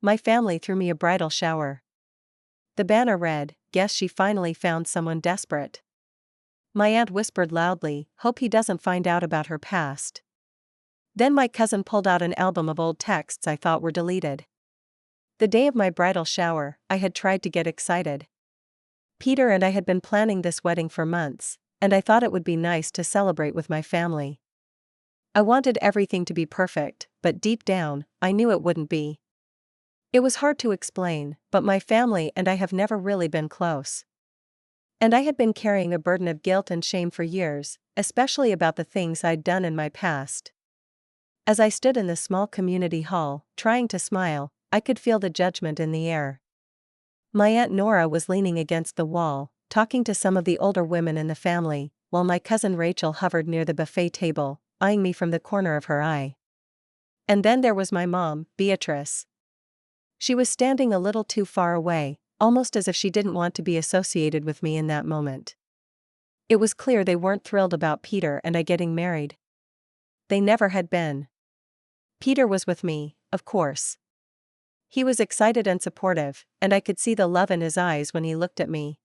My family threw me a bridal shower. The banner read, "Guess she finally found someone desperate." My aunt whispered loudly, "Hope he doesn't find out about her past." Then my cousin pulled out an album of old texts I thought were deleted. The day of my bridal shower, I had tried to get excited. Peter and I had been planning this wedding for months, and I thought it would be nice to celebrate with my family. I wanted everything to be perfect, but deep down, I knew it wouldn't be. It was hard to explain, but my family and I have never really been close. And I had been carrying a burden of guilt and shame for years, especially about the things I'd done in my past. As I stood in the small community hall, trying to smile, I could feel the judgment in the air. My Aunt Nora was leaning against the wall, talking to some of the older women in the family, while my cousin Rachel hovered near the buffet table, eyeing me from the corner of her eye. And then there was my mom, Beatrice. She was standing a little too far away, almost as if she didn't want to be associated with me in that moment. It was clear they weren't thrilled about Peter and I getting married. They never had been. Peter was with me, of course. He was excited and supportive, and I could see the love in his eyes when he looked at me.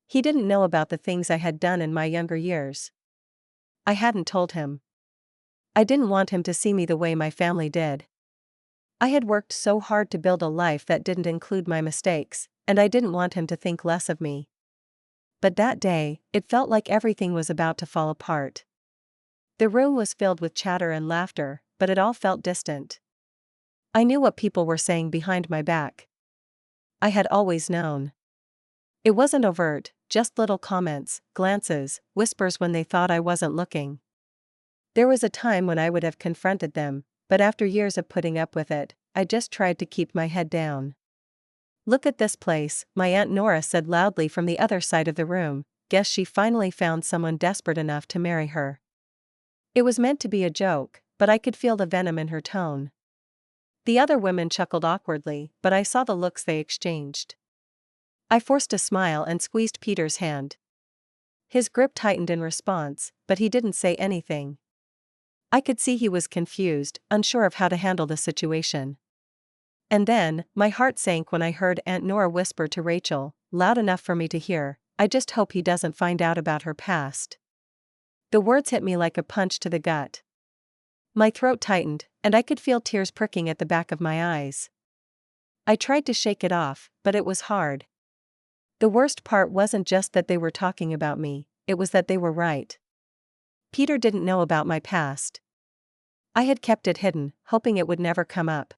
He didn't know about the things I had done in my younger years. I hadn't told him. I didn't want him to see me the way my family did. I had worked so hard to build a life that didn't include my mistakes, and I didn't want him to think less of me. But that day, it felt like everything was about to fall apart. The room was filled with chatter and laughter, but it all felt distant. I knew what people were saying behind my back. I had always known. It wasn't overt, just little comments, glances, whispers when they thought I wasn't looking. There was a time when I would have confronted them, but after years of putting up with it, I just tried to keep my head down. "Look at this place," my Aunt Nora said loudly from the other side of the room. "Guess she finally found someone desperate enough to marry her." It was meant to be a joke, but I could feel the venom in her tone. The other women chuckled awkwardly, but I saw the looks they exchanged. I forced a smile and squeezed Peter's hand. His grip tightened in response, but he didn't say anything. I could see he was confused, unsure of how to handle the situation. And then, my heart sank when I heard Aunt Nora whisper to Rachel, loud enough for me to hear, "I just hope he doesn't find out about her past." The words hit me like a punch to the gut. My throat tightened, and I could feel tears pricking at the back of my eyes. I tried to shake it off, but it was hard. The worst part wasn't just that they were talking about me, it was that they were right. Peter didn't know about my past. I had kept it hidden, hoping it would never come up.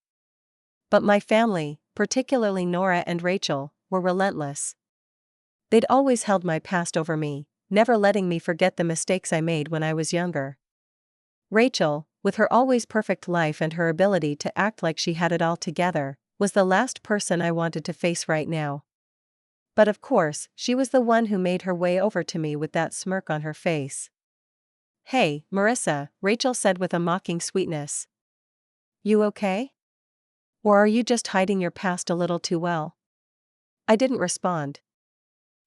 But my family, particularly Nora and Rachel, were relentless. They'd always held my past over me, never letting me forget the mistakes I made when I was younger. Rachel, with her always perfect life and her ability to act like she had it all together, was the last person I wanted to face right now. But of course, she was the one who made her way over to me with that smirk on her face. "Hey, Marissa," Rachel said with a mocking sweetness. "You okay? Or are you just hiding your past a little too well?" I didn't respond.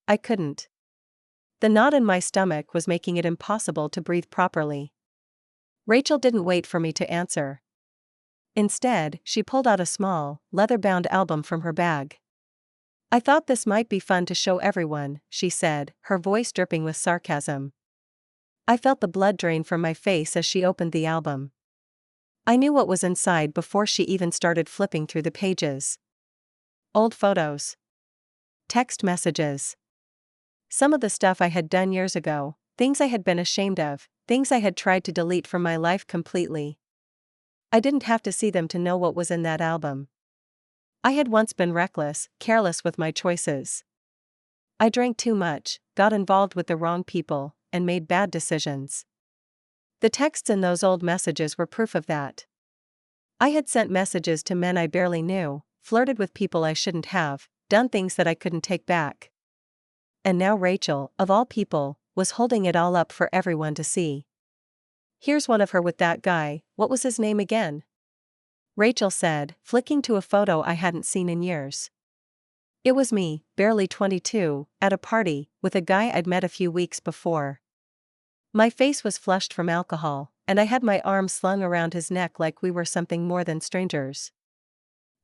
I couldn't. The knot in my stomach was making it impossible to breathe properly. Rachel didn't wait for me to answer. Instead, she pulled out a small, leather-bound album from her bag. "I thought this might be fun to show everyone," she said, her voice dripping with sarcasm. I felt the blood drain from my face as she opened the album. I knew what was inside before she even started flipping through the pages. Old photos. Text messages. Some of the stuff I had done years ago, things I had been ashamed of, things I had tried to delete from my life completely. I didn't have to see them to know what was in that album. I had once been reckless, careless with my choices. I drank too much, got involved with the wrong people, and made bad decisions. The texts in those old messages were proof of that. I had sent messages to men I barely knew, flirted with people I shouldn't have, done things that I couldn't take back. And now Rachel, of all people, was holding it all up for everyone to see. "Here's one of her with that guy, what was his name again?" Rachel said, flicking to a photo I hadn't seen in years. It was me, barely 22, at a party, with a guy I'd met a few weeks before. My face was flushed from alcohol, and I had my arm slung around his neck like we were something more than strangers.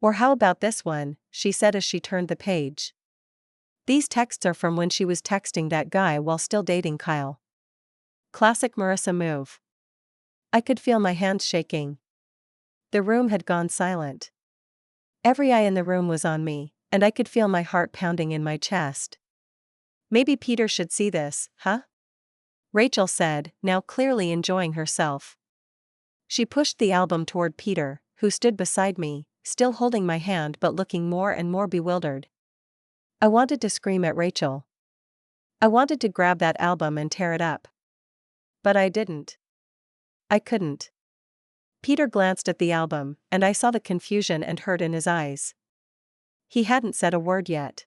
Or how about this one, she said as she turned the page. These texts are from when she was texting that guy while still dating Kyle. Classic Marissa move. I could feel my hands shaking. The room had gone silent. Every eye in the room was on me, and I could feel my heart pounding in my chest. Maybe Peter should see this, huh? Rachel said, now clearly enjoying herself. She pushed the album toward Peter, who stood beside me, still holding my hand but looking more and more bewildered. I wanted to scream at Rachel. I wanted to grab that album and tear it up. But I didn't. I couldn't. Peter glanced at the album, and I saw the confusion and hurt in his eyes. He hadn't said a word yet.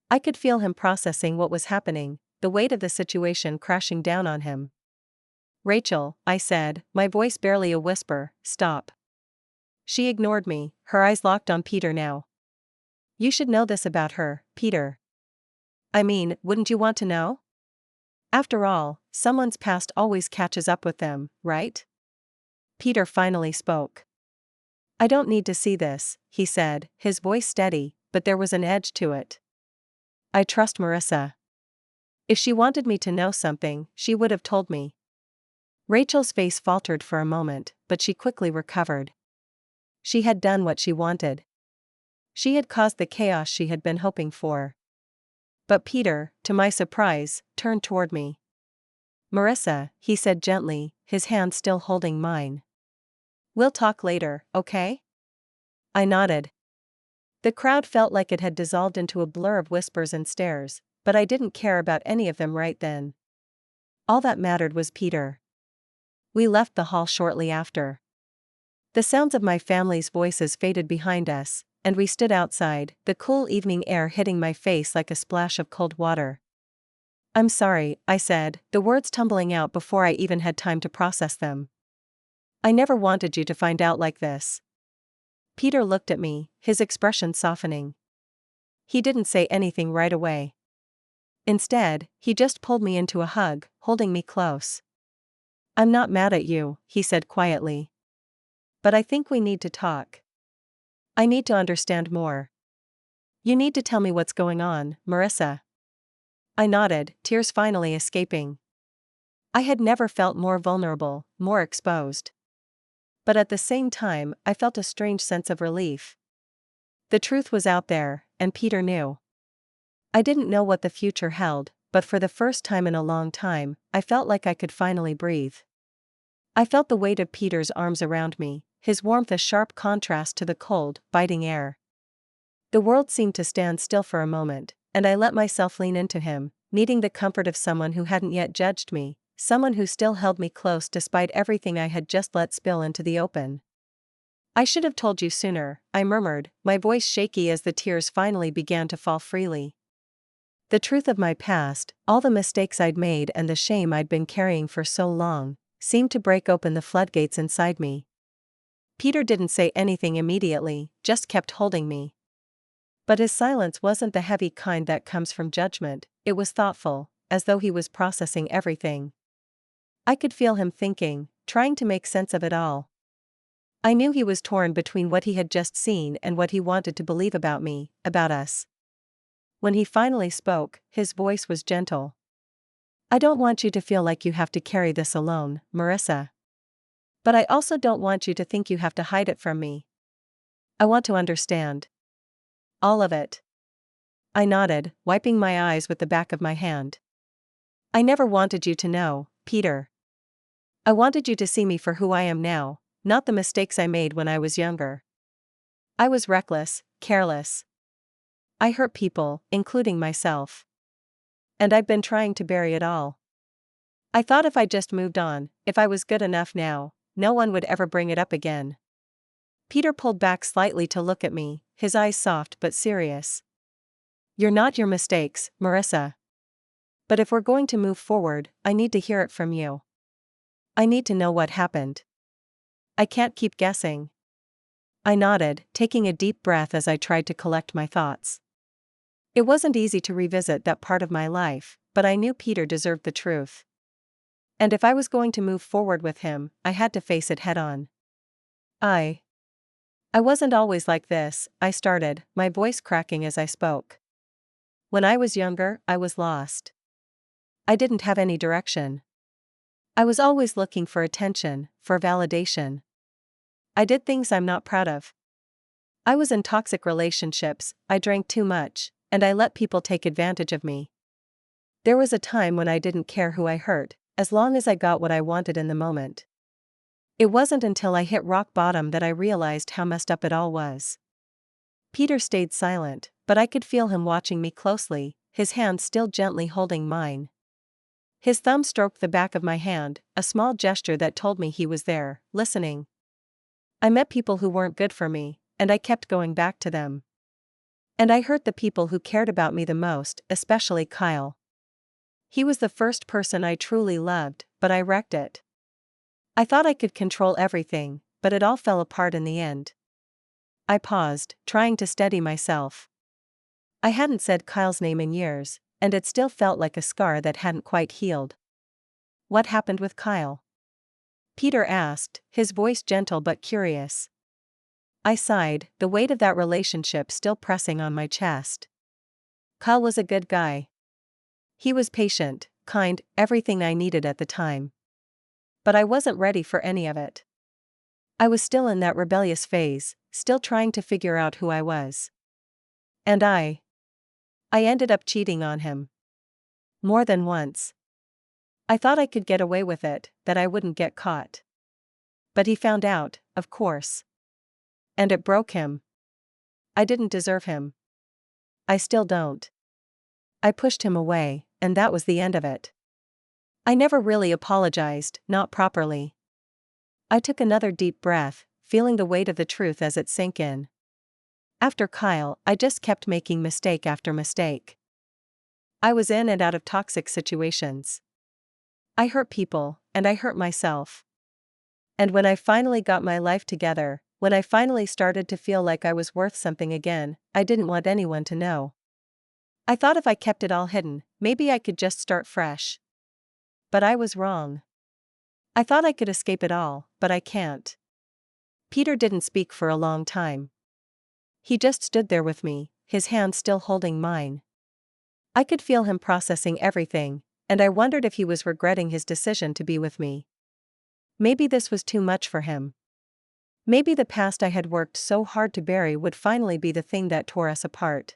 I could feel him processing what was happening, the weight of the situation crashing down on him. Rachel, I said, my voice barely a whisper, stop. She ignored me, her eyes locked on Peter now. You should know this about her, Peter. I mean, wouldn't you want to know? After all, someone's past always catches up with them, right? Peter finally spoke. I don't need to see this, he said, his voice steady, but there was an edge to it. I trust Marissa. If she wanted me to know something, she would have told me. Rachel's face faltered for a moment, but she quickly recovered. She had done what she wanted. She had caused the chaos she had been hoping for. But Peter, to my surprise, turned toward me. Marissa, he said gently, his hand still holding mine. We'll talk later, okay? I nodded. The crowd felt like it had dissolved into a blur of whispers and stares, but I didn't care about any of them right then. All that mattered was Peter. We left the hall shortly after. The sounds of my family's voices faded behind us, and we stood outside, the cool evening air hitting my face like a splash of cold water. I'm sorry, I said, the words tumbling out before I even had time to process them. I never wanted you to find out like this. Peter looked at me, his expression softening. He didn't say anything right away. Instead, he just pulled me into a hug, holding me close. I'm not mad at you, he said quietly. But I think we need to talk. I need to understand more. You need to tell me what's going on, Marissa. I nodded, tears finally escaping. I had never felt more vulnerable, more exposed. But at the same time, I felt a strange sense of relief. The truth was out there, and Peter knew. I didn't know what the future held, but for the first time in a long time, I felt like I could finally breathe. I felt the weight of Peter's arms around me, his warmth a sharp contrast to the cold, biting air. The world seemed to stand still for a moment, and I let myself lean into him, needing the comfort of someone who hadn't yet judged me, someone who still held me close despite everything I had just let spill into the open. I should have told you sooner, I murmured, my voice shaky as the tears finally began to fall freely. The truth of my past, all the mistakes I'd made and the shame I'd been carrying for so long, seemed to break open the floodgates inside me. Peter didn't say anything immediately, just kept holding me. But his silence wasn't the heavy kind that comes from judgment, it was thoughtful, as though he was processing everything. I could feel him thinking, trying to make sense of it all. I knew he was torn between what he had just seen and what he wanted to believe about me, about us. When he finally spoke, his voice was gentle. I don't want you to feel like you have to carry this alone, Marissa. But I also don't want you to think you have to hide it from me. I want to understand. All of it. I nodded, wiping my eyes with the back of my hand. I never wanted you to know, Peter. I wanted you to see me for who I am now, not the mistakes I made when I was younger. I was reckless, careless. I hurt people, including myself. And I've been trying to bury it all. I thought if I just moved on, if I was good enough now, no one would ever bring it up again. Peter pulled back slightly to look at me, his eyes soft but serious. You're not your mistakes, Marissa. But if we're going to move forward, I need to hear it from you. I need to know what happened. I can't keep guessing. I nodded, taking a deep breath as I tried to collect my thoughts. It wasn't easy to revisit that part of my life, but I knew Peter deserved the truth. And if I was going to move forward with him, I had to face it head on. I I wasn't always like this, I started, my voice cracking as I spoke. When I was younger, I was lost. I didn't have any direction. I was always looking for attention, for validation. I did things I'm not proud of. I was in toxic relationships, I drank too much, and I let people take advantage of me. There was a time when I didn't care who I hurt, as long as I got what I wanted in the moment. It wasn't until I hit rock bottom that I realized how messed up it all was. Peter stayed silent, but I could feel him watching me closely, his hand still gently holding mine. His thumb stroked the back of my hand, a small gesture that told me he was there, listening. I met people who weren't good for me, and I kept going back to them. And I hurt the people who cared about me the most, especially Kyle. He was the first person I truly loved, but I wrecked it. I thought I could control everything, but it all fell apart in the end. I paused, trying to steady myself. I hadn't said Kyle's name in years, and it still felt like a scar that hadn't quite healed. What happened with Kyle? Peter asked, his voice gentle but curious. I sighed, the weight of that relationship still pressing on my chest. Kyle was a good guy. He was patient, kind, everything I needed at the time. But I wasn't ready for any of it. I was still in that rebellious phase, still trying to figure out who I was. And I ended up cheating on him. More than once. I thought I could get away with it, that I wouldn't get caught. But he found out, of course. And it broke him. I didn't deserve him. I still don't. I pushed him away, and that was the end of it. I never really apologized, not properly. I took another deep breath, feeling the weight of the truth as it sank in. After Kyle, I just kept making mistake after mistake. I was in and out of toxic situations. I hurt people, and I hurt myself. And when I finally got my life together, when I finally started to feel like I was worth something again, I didn't want anyone to know. I thought if I kept it all hidden, maybe I could just start fresh. But I was wrong. I thought I could escape it all, but I can't. Peter didn't speak for a long time. He just stood there with me, his hand still holding mine. I could feel him processing everything, and I wondered if he was regretting his decision to be with me. Maybe this was too much for him. Maybe the past I had worked so hard to bury would finally be the thing that tore us apart.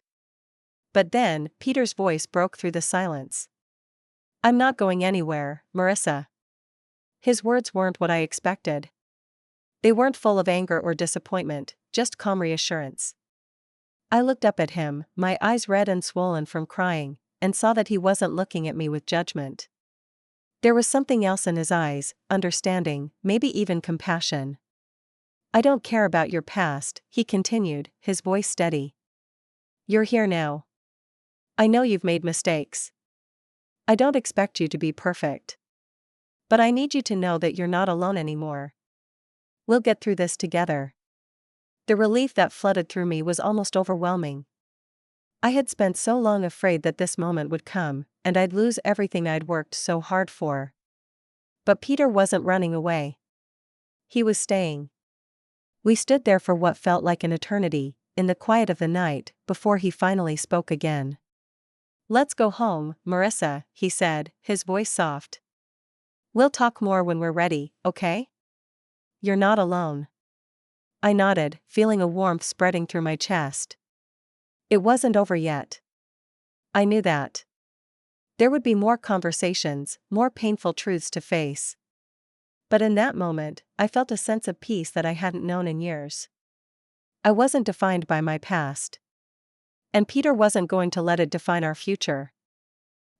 But then, Peter's voice broke through the silence. I'm not going anywhere, Marissa. His words weren't what I expected. They weren't full of anger or disappointment, just calm reassurance. I looked up at him, my eyes red and swollen from crying, and saw that he wasn't looking at me with judgment. There was something else in his eyes, understanding, maybe even compassion. I don't care about your past, he continued, his voice steady. You're here now. I know you've made mistakes. I don't expect you to be perfect. But I need you to know that you're not alone anymore. We'll get through this together. The relief that flooded through me was almost overwhelming. I had spent so long afraid that this moment would come, and I'd lose everything I'd worked so hard for. But Peter wasn't running away. He was staying. We stood there for what felt like an eternity, in the quiet of the night, before he finally spoke again. Let's go home, Marissa, he said, his voice soft. We'll talk more when we're ready, okay? You're not alone. I nodded, feeling a warmth spreading through my chest. It wasn't over yet. I knew that. There would be more conversations, more painful truths to face. But in that moment, I felt a sense of peace that I hadn't known in years. I wasn't defined by my past. And Peter wasn't going to let it define our future.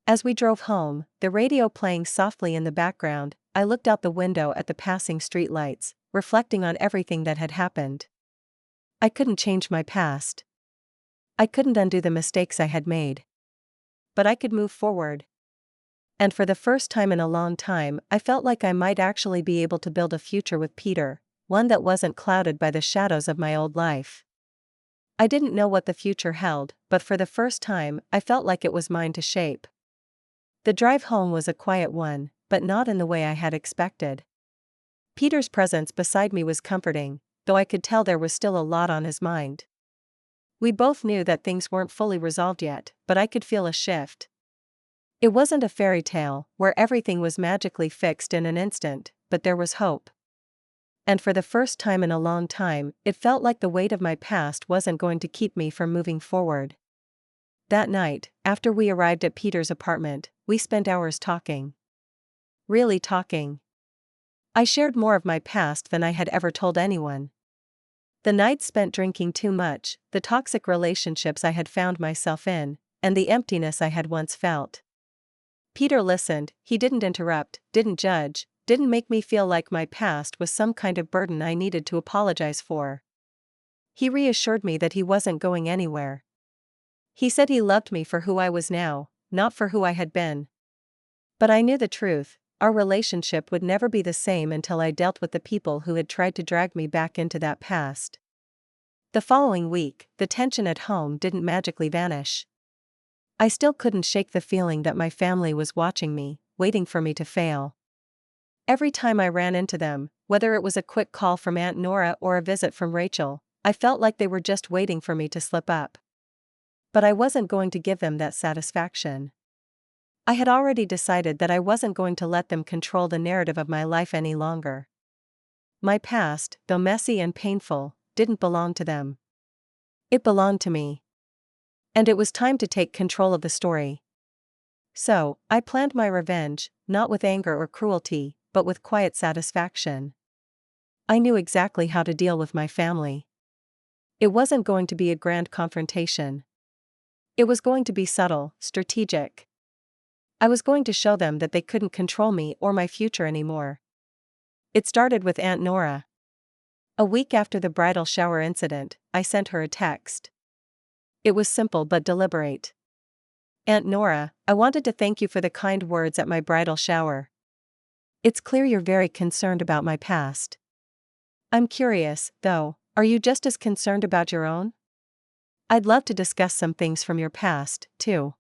As we drove home, the radio playing softly in the background, I looked out the window at the passing streetlights, reflecting on everything that had happened. I couldn't change my past. I couldn't undo the mistakes I had made. But I could move forward. And for the first time in a long time, I felt like I might actually be able to build a future with Peter, one that wasn't clouded by the shadows of my old life. I didn't know what the future held, but for the first time, I felt like it was mine to shape. The drive home was a quiet one, but not in the way I had expected. Peter's presence beside me was comforting, though I could tell there was still a lot on his mind. We both knew that things weren't fully resolved yet, but I could feel a shift. It wasn't a fairy tale, where everything was magically fixed in an instant, but there was hope. And for the first time in a long time, it felt like the weight of my past wasn't going to keep me from moving forward. That night, after we arrived at Peter's apartment, we spent hours talking. Really talking. I shared more of my past than I had ever told anyone. The nights spent drinking too much, the toxic relationships I had found myself in, and the emptiness I had once felt. Peter listened, he didn't interrupt, didn't judge, didn't make me feel like my past was some kind of burden I needed to apologize for. He reassured me that he wasn't going anywhere. He said he loved me for who I was now, not for who I had been. But I knew the truth, our relationship would never be the same until I dealt with the people who had tried to drag me back into that past. The following week, the tension at home didn't magically vanish. I still couldn't shake the feeling that my family was watching me, waiting for me to fail. Every time I ran into them, whether it was a quick call from Aunt Nora or a visit from Rachel, I felt like they were just waiting for me to slip up. But I wasn't going to give them that satisfaction. I had already decided that I wasn't going to let them control the narrative of my life any longer. My past, though messy and painful, didn't belong to them. It belonged to me. And it was time to take control of the story. So, I planned my revenge, not with anger or cruelty, but with quiet satisfaction. I knew exactly how to deal with my family. It wasn't going to be a grand confrontation. It was going to be subtle, strategic. I was going to show them that they couldn't control me or my future anymore. It started with Aunt Nora. A week after the bridal shower incident, I sent her a text. It was simple but deliberate. Aunt Nora, I wanted to thank you for the kind words at my bridal shower. It's clear you're very concerned about my past. I'm curious, though, are you just as concerned about your own? I'd love to discuss some things from your past, too.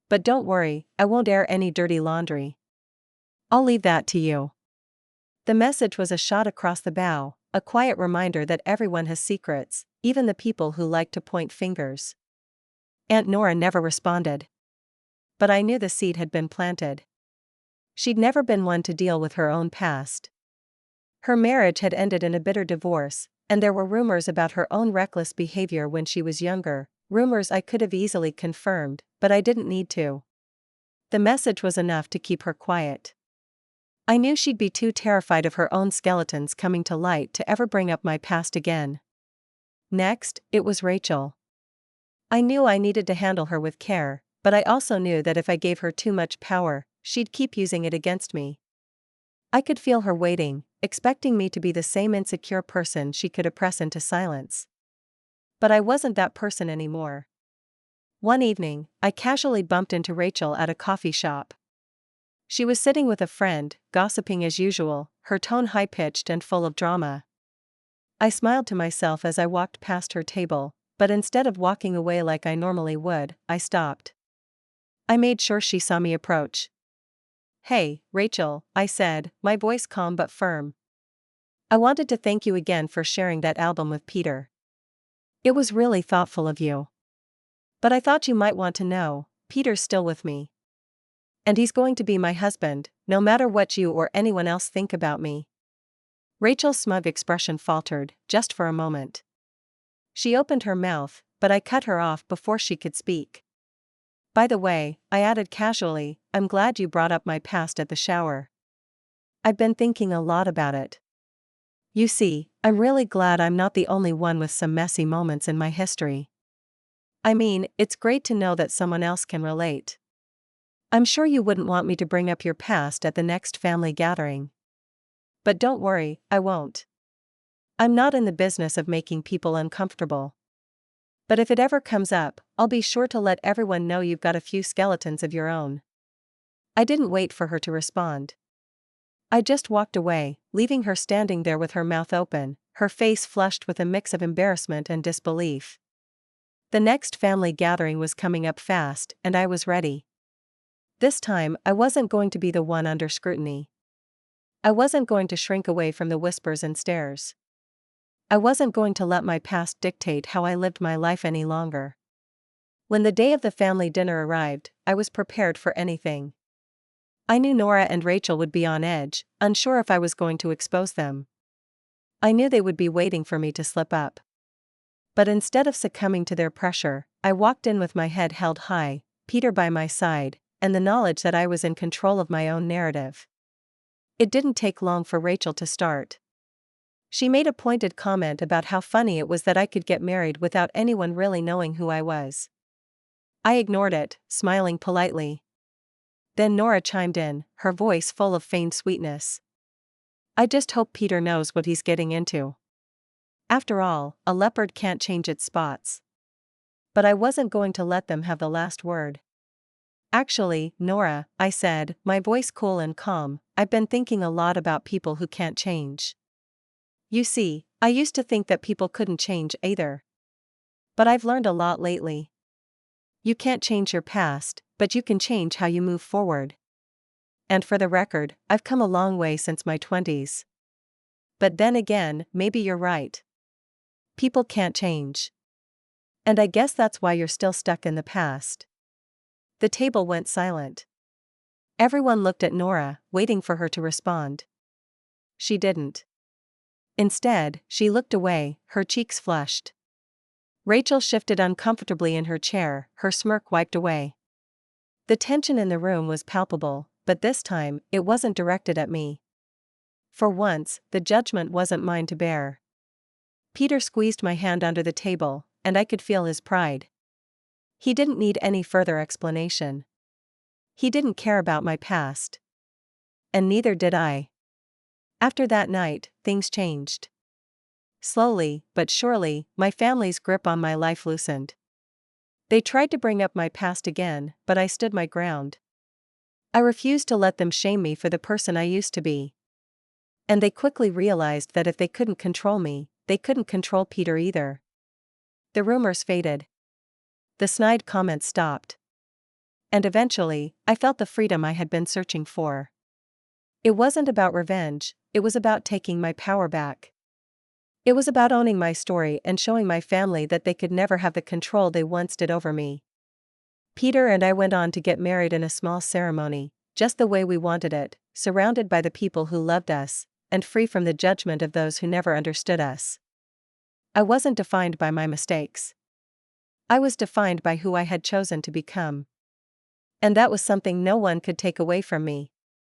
But don't worry, I won't air any dirty laundry. I'll leave that to you. The message was a shot across the bow, a quiet reminder that everyone has secrets, even the people who like to point fingers. Aunt Nora never responded. But I knew the seed had been planted. She'd never been one to deal with her own past. Her marriage had ended in a bitter divorce, and there were rumors about her own reckless behavior when she was younger, rumors I could have easily confirmed, but I didn't need to. The message was enough to keep her quiet. I knew she'd be too terrified of her own skeletons coming to light to ever bring up my past again. Next, it was Rachel. I knew I needed to handle her with care, but I also knew that if I gave her too much power, she'd keep using it against me. I could feel her waiting, expecting me to be the same insecure person she could oppress into silence. But I wasn't that person anymore. One evening, I casually bumped into Rachel at a coffee shop. She was sitting with a friend, gossiping as usual, her tone high-pitched and full of drama. I smiled to myself as I walked past her table, but instead of walking away like I normally would, I stopped. I made sure she saw me approach. "Hey, Rachel," I said, my voice calm but firm. "I wanted to thank you again for sharing that album with Peter. It was really thoughtful of you. But I thought you might want to know, Peter's still with me. And he's going to be my husband, no matter what you or anyone else think about me." Rachel's smug expression faltered, just for a moment. She opened her mouth, but I cut her off before she could speak. "By the way," I added casually, "I'm glad you brought up my past at the shower. I've been thinking a lot about it. You see, I'm really glad I'm not the only one with some messy moments in my history. I mean, it's great to know that someone else can relate. I'm sure you wouldn't want me to bring up your past at the next family gathering. But don't worry, I won't. I'm not in the business of making people uncomfortable. But if it ever comes up, I'll be sure to let everyone know you've got a few skeletons of your own." I didn't wait for her to respond. I just walked away, leaving her standing there with her mouth open, her face flushed with a mix of embarrassment and disbelief. The next family gathering was coming up fast, and I was ready. This time, I wasn't going to be the one under scrutiny. I wasn't going to shrink away from the whispers and stares. I wasn't going to let my past dictate how I lived my life any longer. When the day of the family dinner arrived, I was prepared for anything. I knew Nora and Rachel would be on edge, unsure if I was going to expose them. I knew they would be waiting for me to slip up. But instead of succumbing to their pressure, I walked in with my head held high, Peter by my side, and the knowledge that I was in control of my own narrative. It didn't take long for Rachel to start. She made a pointed comment about how funny it was that I could get married without anyone really knowing who I was. I ignored it, smiling politely. Then Nora chimed in, her voice full of feigned sweetness. I just hope Peter knows what he's getting into. After all, a leopard can't change its spots. But I wasn't going to let them have the last word. Actually, Nora, I said, my voice cool and calm, I've been thinking a lot about people who can't change. You see, I used to think that people couldn't change either. But I've learned a lot lately. You can't change your past, but you can change how you move forward. And for the record, I've come a long way since my 20s. But then again, maybe you're right. People can't change. And I guess that's why you're still stuck in the past. The table went silent. Everyone looked at Nora, waiting for her to respond. She didn't. Instead, she looked away, her cheeks flushed. Rachel shifted uncomfortably in her chair, her smirk wiped away. The tension in the room was palpable, but this time, it wasn't directed at me. For once, the judgment wasn't mine to bear. Peter squeezed my hand under the table, and I could feel his pride. He didn't need any further explanation. He didn't care about my past. And neither did I. After that night, things changed. Slowly, but surely, my family's grip on my life loosened. They tried to bring up my past again, but I stood my ground. I refused to let them shame me for the person I used to be. And they quickly realized that if they couldn't control me, they couldn't control Peter either. The rumors faded. The snide comments stopped. And eventually, I felt the freedom I had been searching for. It wasn't about revenge, it was about taking my power back. It was about owning my story and showing my family that they could never have the control they once did over me. Peter and I went on to get married in a small ceremony, just the way we wanted it, surrounded by the people who loved us, and free from the judgment of those who never understood us. I wasn't defined by my mistakes. I was defined by who I had chosen to become. And that was something no one could take away from me.